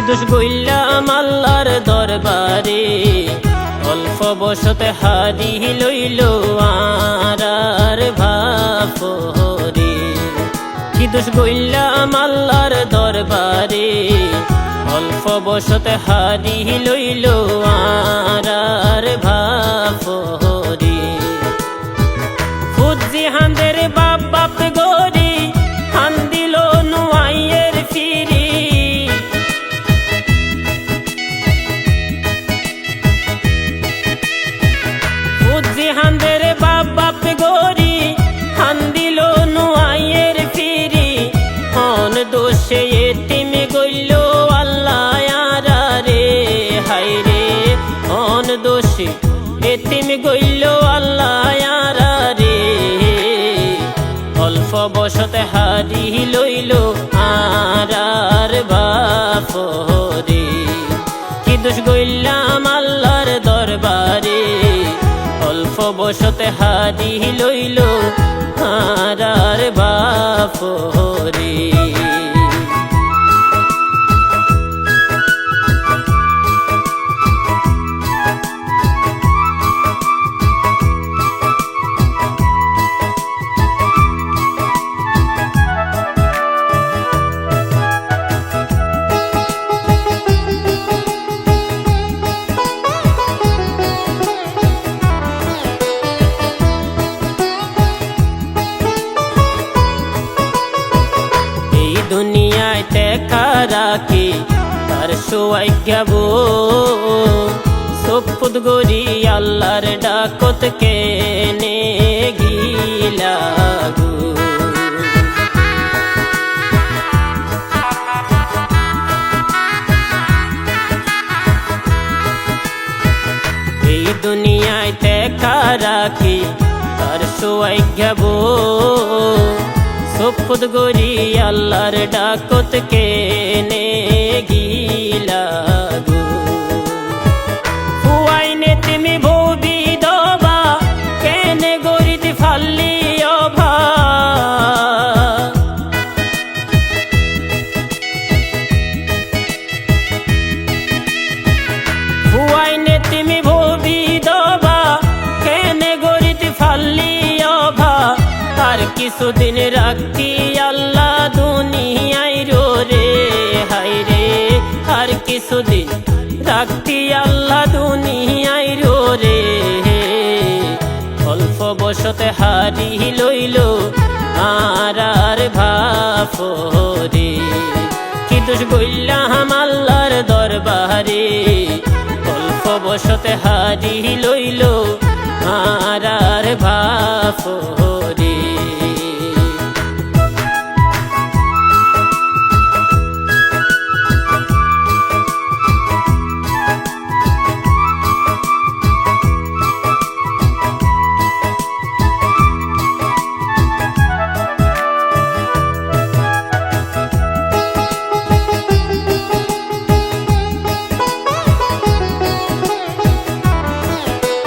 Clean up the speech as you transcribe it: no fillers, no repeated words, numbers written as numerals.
দোষ গইলাম আল্লাহর দরবারে, অল্প বসতে হারি লইল আর ভাফরে। কি দোষ গইলাম আল্লাহর দরবারে, অল্প বসতে হারি লইল আর ভাফরে। ফুজি হাঁদের বাপ বাপ গরি, হান দিল নুয়াইয়ের ফিরি। ফুজি হাঁদের বাপ বাপ গরি, হান দিল নুয়াইয়ের ফিরি। হন দোষে এতিম গইল আল্লাহ রে, হাই রে হন দোষে এতিম গইল আল্লাহ রে। অল্প বসতে হারি লইল আর বাফরে। কি দোষ গইলাম আল্লাহর দরবারে, অল্প বসতে হারি লইল আর বাফরে। দুনিয়ায় দেখা রাখি তার সৌভাগ্যবো, সপুদ গরি আল্লাহর ডাকত কেনে গিলাগু। এই দুনিয়ায় দেখা রাখি তার সৌভাগ্যবো, সপুদ গরি আল্লাহর ডাকত কেনে গিলাগু। হুয়াইনে তুমি ভবি দবা, কেনে গরিতে ফাল্লি অভা। হুয়াইনে তুমি ভবি দবা, কেনে গরিতে ফাল্লি অভা। আর কিছুদিন রাখতি আল্লাহ দুনিয়ায় রে, হাই রে আর কিছুদিন রাখতি আল্লাহ দুনিয়ায় রে। অল্প বসতে হারি লইল আর ভাফরে। কি দোষ গইলাম আল্লাহর দরবারে, অল্প বসতে হারি লইল আর ভাফরে।